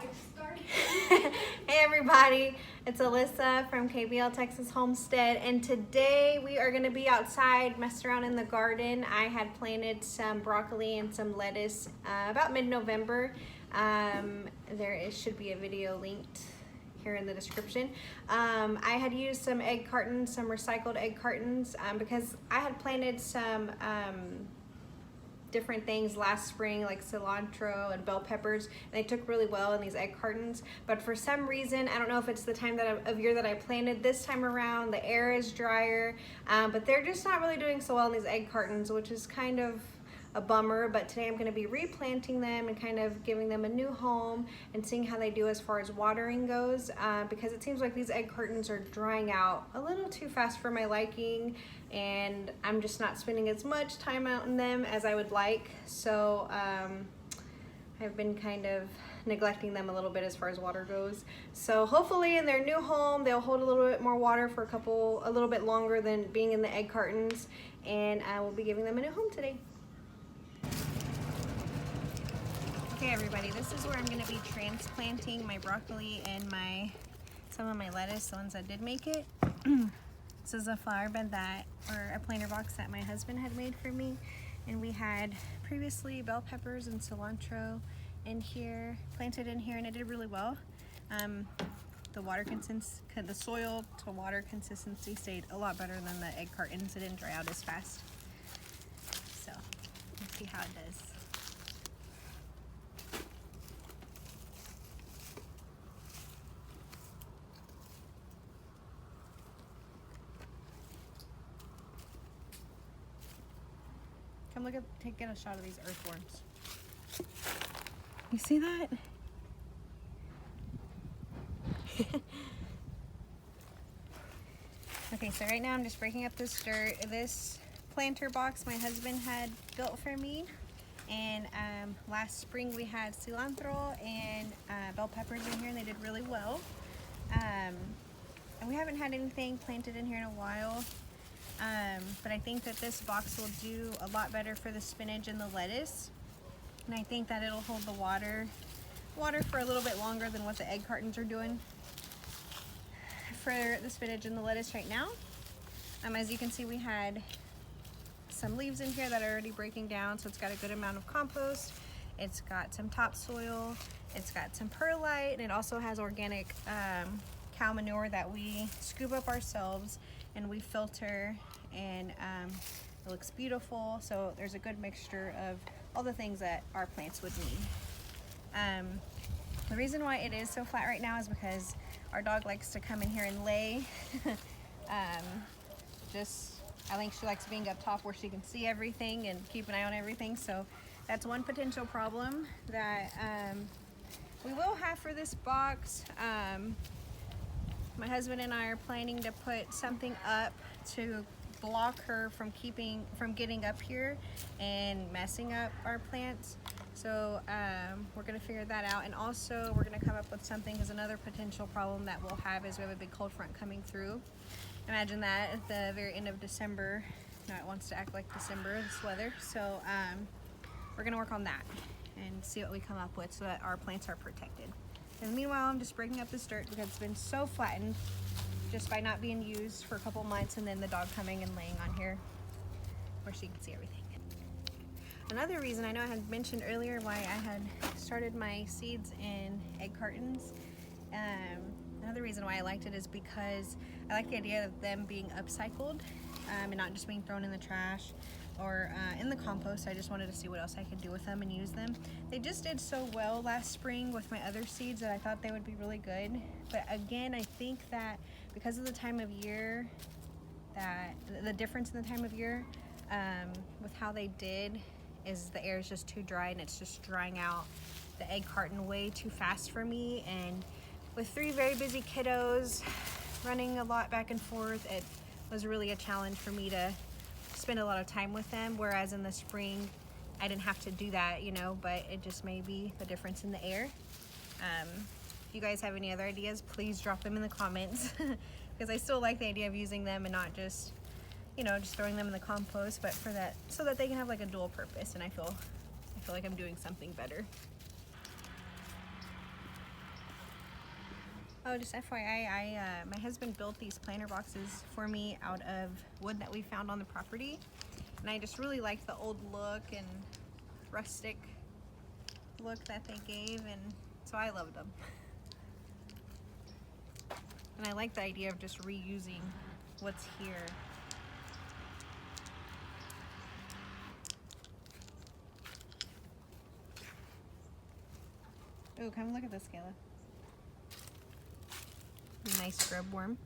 Hey everybody, it's Alyssa from KBL Texas Homestead, and today we are going to be outside messing around in the garden. I had planted some broccoli and some lettuce about mid-November. Should be a video linked here in the description. I had used some egg cartons, some recycled egg cartons, because I had planted some different things last spring, like cilantro and bell peppers, and they took really well in these egg cartons. But for some reason, I don't know if it's the time of year that I planted this time around, the air is drier, but they're just not really doing so well in these egg cartons, which is kind of a bummer. But today I'm going to be replanting them and kind of giving them a new home and seeing how they do as far as watering goes, because it seems like these egg cartons are drying out a little too fast for my liking, and I'm just not spending as much time out in them as I would like. So I've been kind of neglecting them a little bit as far as water goes. So hopefully in their new home they'll hold a little bit more water for a little bit longer than being in the egg cartons, and I will be giving them a new home today. Okay everybody, this is where I'm going to be transplanting my broccoli and some of my lettuce, the ones that did make it. This is a flower bed or a planter box that my husband had made for me, and we had previously bell peppers and cilantro planted in here, and it did really well. The soil to water consistency stayed a lot better than the egg cartons. It didn't dry out as fast. So let's see how it does. Come get a shot of these earthworms. You see that? Okay, so right now I'm just breaking up this dirt. This planter box my husband had built for me, and last spring we had cilantro and bell peppers in here, and they did really well. And we haven't had anything planted in here in a while. But I think that this box will do a lot better for the spinach and the lettuce, and I think that it'll hold the water for a little bit longer than what the egg cartons are doing for the spinach and the lettuce right now. As you can see, we had some leaves in here that are already breaking down, so it's got a good amount of compost. It's got some topsoil, it's got some perlite, and it also has organic cow manure that we scoop up ourselves and we filter, and it looks beautiful. So there's a good mixture of all the things that our plants would need. The reason why it is so flat right now is because our dog likes to come in here and lay. I think she likes being up top where she can see everything and keep an eye on everything. So that's one potential problem that we will have for this box. My husband and I are planning to put something up to block her from getting up here and messing up our plants. So we're going to figure that out, and also we're going to come up with something, because another potential problem that we'll have is we have a big cold front coming through. Imagine that at the very end of December. Now it wants to act like December, this weather. So we're going to work on that and see what we come up with so that our plants are protected. And meanwhile, I'm just breaking up this dirt because it's been so flattened just by not being used for a couple months, and then the dog coming and laying on here where she can see everything. Another reason, I know I had mentioned earlier why I had started my seeds in egg cartons. Another reason why I liked it is because I like the idea of them being upcycled and not just being thrown in the trash or in the compost. I just wanted to see what else I could do with them and use them. They just did so well last spring with my other seeds that I thought they would be really good. But again, I think that because of the time of year, that the difference in the time of year with how they did is the air is just too dry, and it's just drying out the egg carton way too fast for me. And with 3 very busy kiddos running a lot back and forth, it was really a challenge for me to spend a lot of time with them, whereas in the spring I didn't have to do that, but it just may be the difference in the air. If you guys have any other ideas, please drop them in the comments because I still like the idea of using them and not just just throwing them in the compost, but so that they can have like a dual purpose, and I feel like I'm doing something better. Oh, just FYI, my husband built these planter boxes for me out of wood that we found on the property. And I just really liked the old look and rustic look that they gave, and so I loved them. And I like the idea of just reusing what's here. Oh, come look at this, Kayla. Nice grub worm.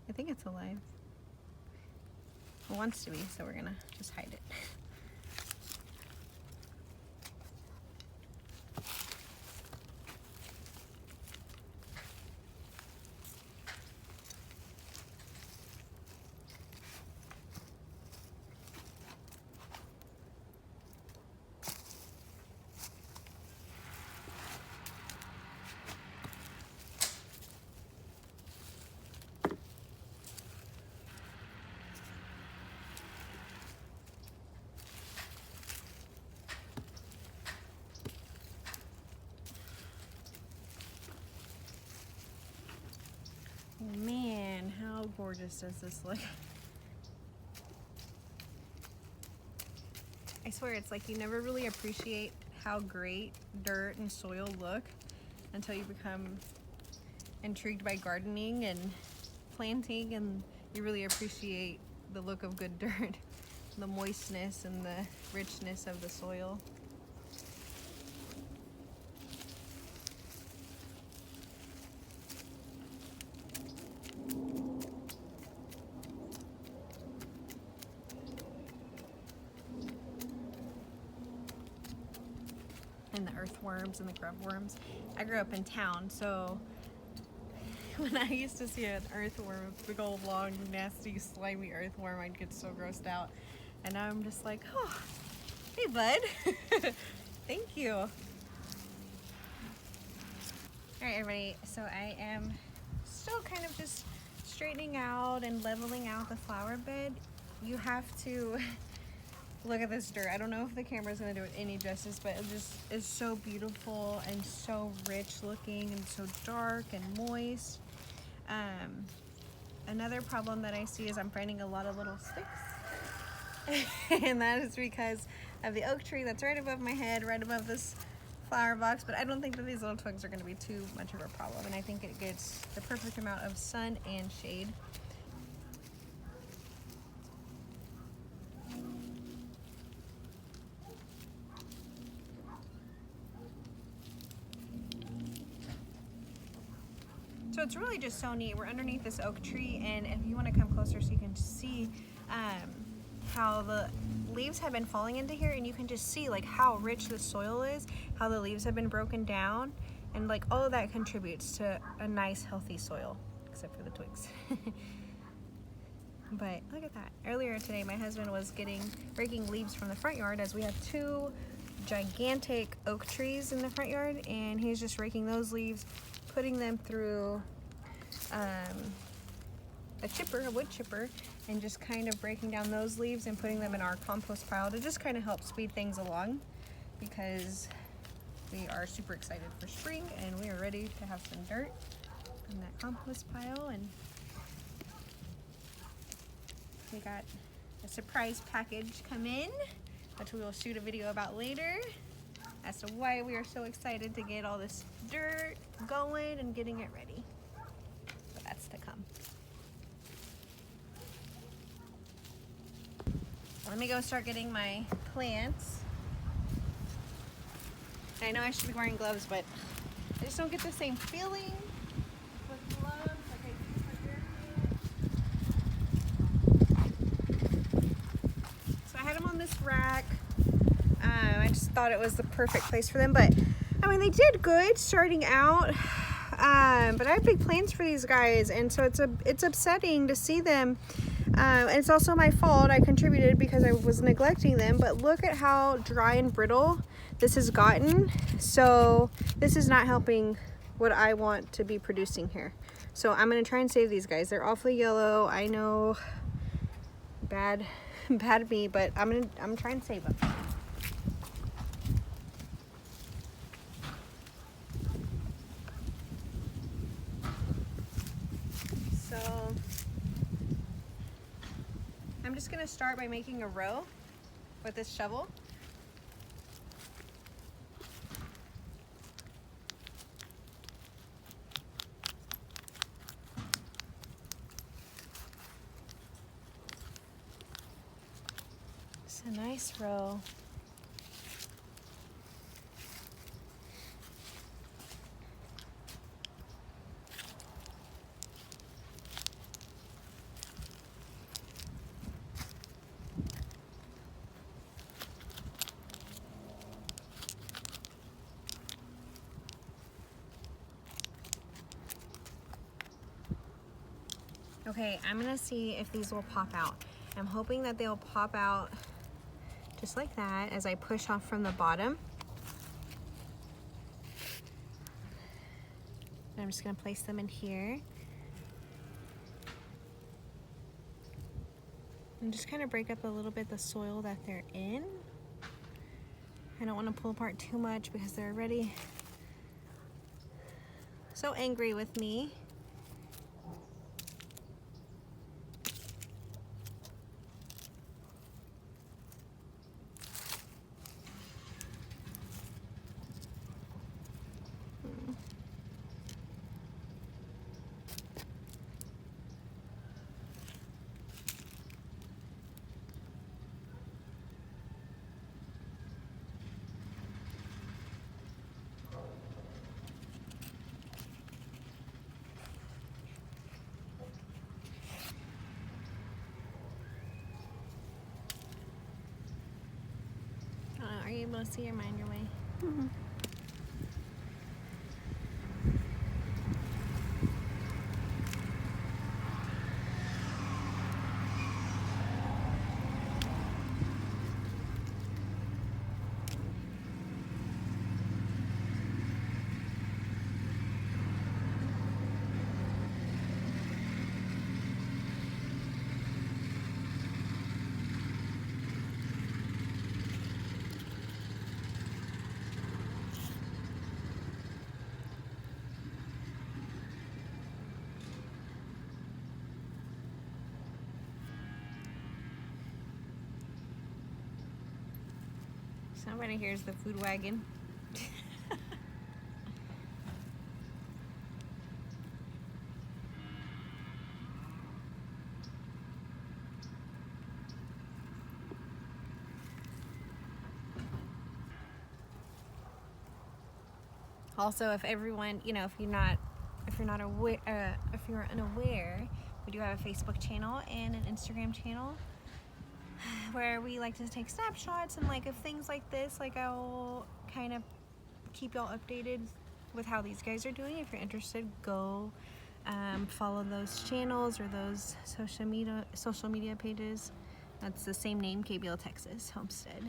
I think it's alive. It wants to be, so we're gonna just hide it. Man, how gorgeous does this look? I swear, it's like you never really appreciate how great dirt and soil look until you become intrigued by gardening and planting, and you really appreciate the look of good dirt, the moistness and the richness of the soil. And the earthworms and the grub worms. I grew up in town, so when I used to see an earthworm, a big old long nasty slimy earthworm, I'd get so grossed out. And now I'm just like, oh, hey bud. Thank you. All right, everybody, so I am still kind of just straightening out and leveling out the flower bed. You have to look at this dirt. I don't know if the camera is going to do it any justice, but it just is so beautiful and so rich looking and so dark and moist. Another problem that I see is I'm finding a lot of little sticks. And that is because of the oak tree that's right above my head, right above this flower box. But I don't think that these little twigs are going to be too much of a problem. And I think it gets the perfect amount of sun and shade. So it's really just so neat. We're underneath this oak tree, and if you want to come closer so you can see how the leaves have been falling into here, and you can just see like how rich the soil is, how the leaves have been broken down, and like all of that contributes to a nice healthy soil, except for the twigs. But look at that. Earlier today my husband was breaking leaves from the front yard, as we have two gigantic oak trees in the front yard, and he's just raking those leaves, putting them through a wood chipper, and just kind of breaking down those leaves and putting them in our compost pile to just kind of help speed things along, because we are super excited for spring and we are ready to have some dirt in that compost pile. And we got a surprise package come in, which we will shoot a video about later, as to why we are so excited to get all this dirt going and getting it ready. But that's to come. Let me go start getting my plants. I know I should be wearing gloves, but I just don't get the same feeling with gloves like I do for bare. So I had them on this rack. I just thought it was the perfect place for them, but I mean, they did good starting out, but I have big plans for these guys, and so it's upsetting to see them. And it's also my fault. I contributed because I was neglecting them, but look at how dry and brittle this has gotten. So this is not helping what I want to be producing here. So I'm gonna try and save these guys. They're awfully yellow. I know, bad me, but I'm trying to save them. just gonna start by making a row with this shovel. It's a nice row. Okay, I'm gonna see if these will pop out. I'm hoping that they'll pop out just like that as I push off from the bottom. I'm just gonna place them in here. And just kind of break up a little bit the soil that they're in. I don't want to pull apart too much because they're already so angry with me. Are you able to see or mind your way? Mm-hmm. Somebody here's the food wagon. Also, if everyone, you know, if you're not aware, if you're unaware, we do have a Facebook channel and an Instagram channel where we like to take snapshots and like of things like this. Like I'll kind of keep y'all updated with how these guys are doing. If you're interested, go follow those channels or those social media pages. That's the same name, KBL Texas Homestead.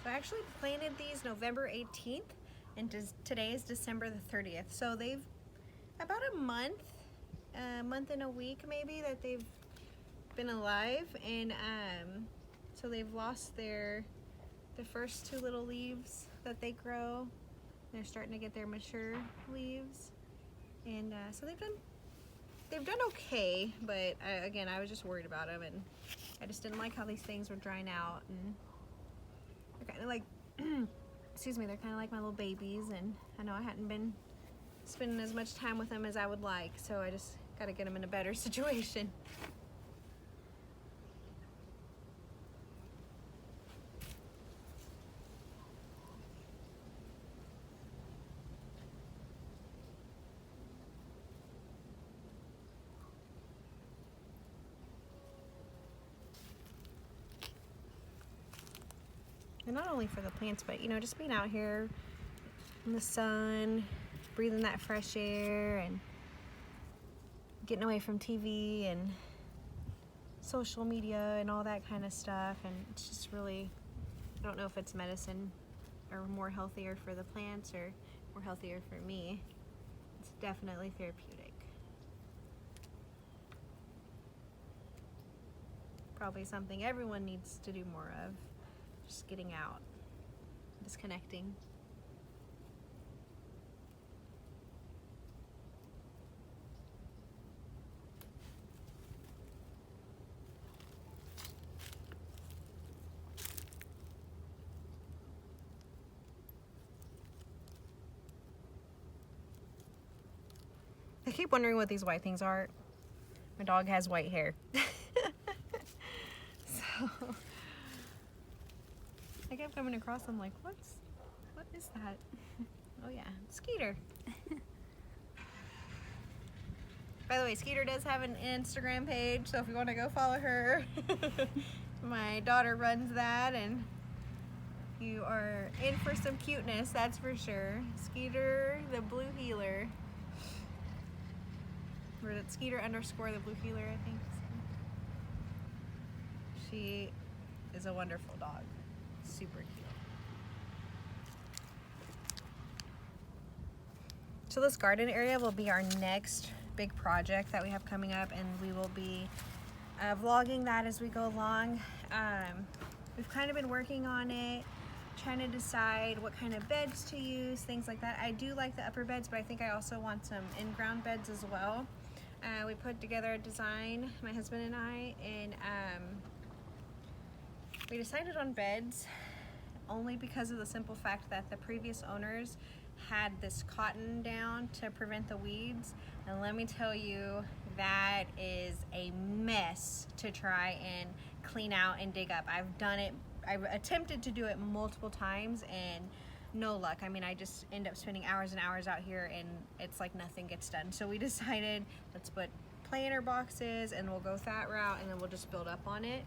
So I actually planted these November 18th and today is December the 30th. So they've about a month and a week maybe that they've been alive, and so they've lost the first two little leaves that they grow. They're starting to get their mature leaves, and so they've done okay. But again, I was just worried about them, and I just didn't like how these things were drying out, and they're kind of like excuse me, they're kind of like my little babies, and I know I hadn't been spending as much time with them as I would like, so I just got to get them in a better situation. And not only for the plants, but you know, just being out here in the sun, breathing that fresh air, and getting away from TV and social media and all that kind of stuff. And it's just really, I don't know if it's medicine or more healthier for the plants or more healthier for me. It's definitely therapeutic. Probably something everyone needs to do more of. Just getting out, disconnecting. I keep wondering what these white things are. My dog has white hair. So I kept coming across them like, what is that? Oh yeah, Skeeter. By the way, Skeeter does have an Instagram page, so if you want to go follow her, my daughter runs that, and you are in for some cuteness, that's for sure. Skeeter the Blue Heeler. Or it's Skeeter _ the Blue Heeler, I think. She is a wonderful dog. Super cute. So this garden area will be our next big project that we have coming up, and we will be vlogging that as we go along. We've kind of been working on it, trying to decide what kind of beds to use, things like that. I do like the upper beds, but I think I also want some in-ground beds as well. We put together a design, my husband and I, and we decided on beds only because of the simple fact that the previous owners had this cotton down to prevent the weeds, and let me tell you, that is a mess to try and clean out and dig up. I've done it, I've attempted to do it multiple times, and no luck. I mean, I just end up spending hours and hours out here, and it's like nothing gets done. So we decided, let's put planter boxes, and we'll go that route, and then we'll just build up on it.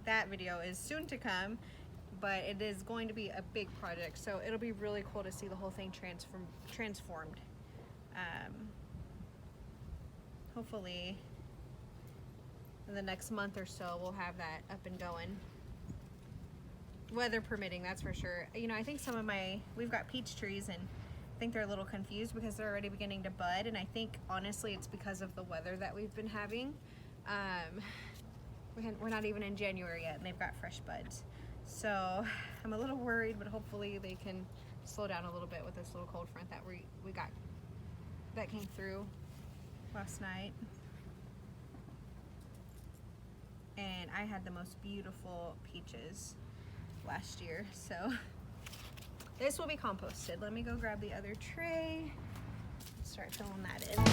That video is soon to come, but it is going to be a big project, so it'll be really cool to see the whole thing transformed. Hopefully in the next month or so we'll have that up and going, weather permitting, that's for sure. You know, I think we've got peach trees, and I think they're a little confused because they're already beginning to bud, and I think honestly it's because of the weather that we've been having. We're not even in January yet, and they've got fresh buds. So I'm a little worried, but hopefully they can slow down a little bit with this little cold front that we got that came through last night. And I had the most beautiful peaches last year, so this will be composted. Let me go grab the other tray, start filling that in.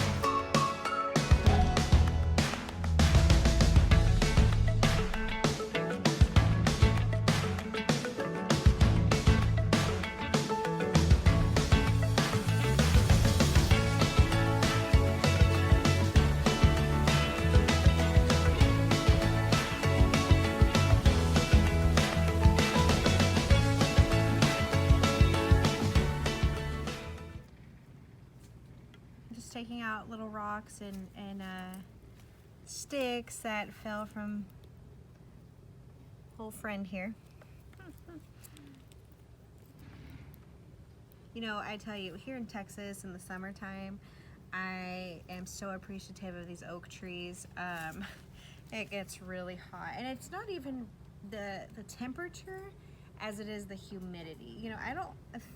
Taking out little rocks and sticks that fell from whole friend here. You know, I tell you, here in Texas in the summertime, I am so appreciative of these oak trees. It gets really hot, and it's not even the temperature as it is the humidity. You know, I don't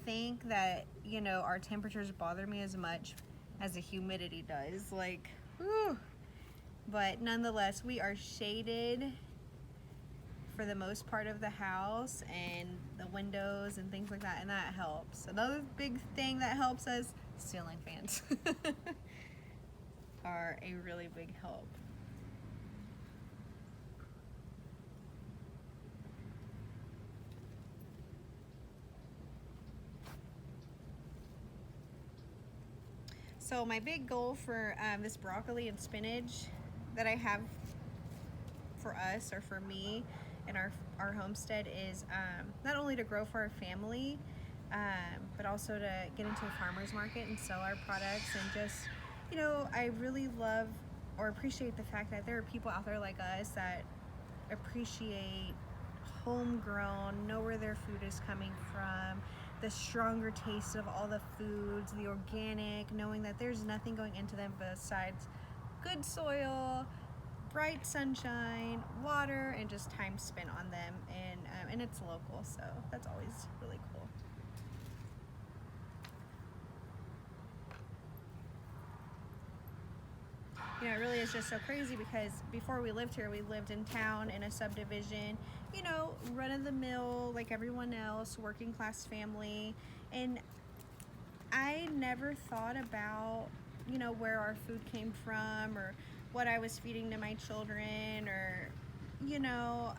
think that, you know, our temperatures bother me as much as the humidity does. Like, whew. But nonetheless, we are shaded for the most part of the house, and the windows and things like that, and that helps. Another big thing that helps us, ceiling fans are a really big help. So my big goal for this broccoli and spinach that I have for us, or for me and our homestead, is not only to grow for our family, but also to get into a farmer's market and sell our products. And just, you know, I really love or appreciate the fact that there are people out there like us that appreciate homegrown, know where their food is coming from, the stronger taste of all the foods, the organic, knowing that there's nothing going into them besides good soil, bright sunshine, water, and just time spent on them. And it's local, so that's always really cool. You know, it really is just so crazy, because before we lived here, we lived in town in a subdivision, you know, run of the mill like everyone else, working class family. And I never thought about, you know, where our food came from, or what I was feeding to my children, or, you know,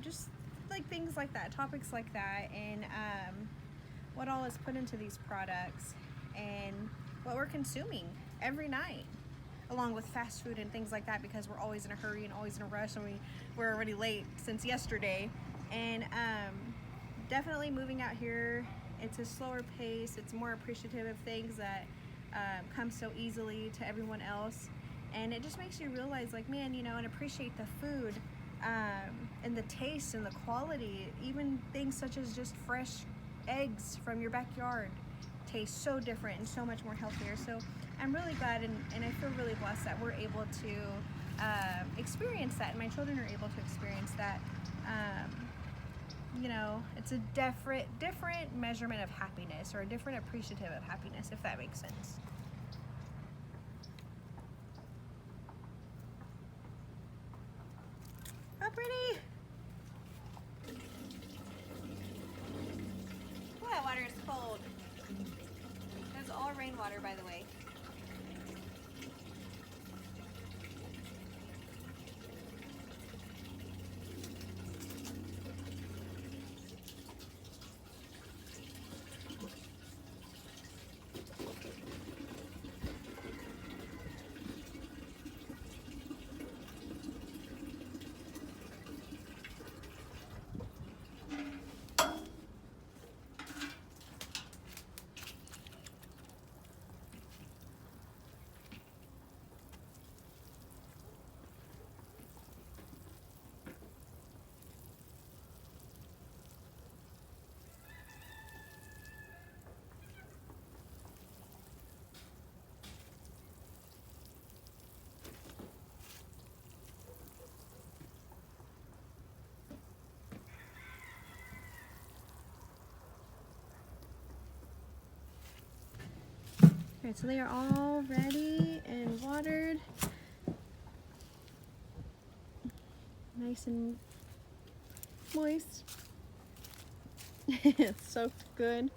just like things like that, topics like that, and what all is put into these products, and what we're consuming every night, along with fast food and things like that, because we're always in a hurry and always in a rush, and we're already late since yesterday. And definitely moving out here, it's a slower pace, it's more appreciative of things that come so easily to everyone else. And it just makes you realize, like, man, you know, and appreciate the food, and the taste and the quality. Even things such as just fresh eggs from your backyard taste so different and so much more healthier. So I'm really glad, and I feel really blessed that we're able to experience that, and my children are able to experience that. You know, it's a different measurement of happiness, or a different appreciative of happiness, if that makes sense. How pretty! Well, that water is cold. That's all rainwater, by the way. Alright, so they are all ready and watered. Nice and moist. It's soaked good.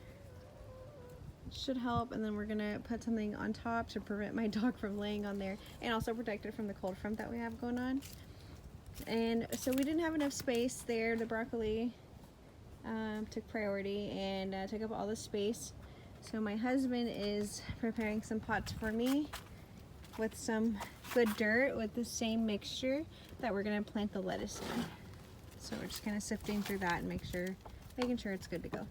Should help. And then we're gonna put something on top to prevent my dog from laying on there, and also protect it from the cold front that we have going on. And so we didn't have enough space there. The broccoli took priority and took up all the space. So my husband is preparing some pots for me with some good dirt with the same mixture that we're gonna plant the lettuce in. So we're just kind of sifting through that and making sure it's good to go.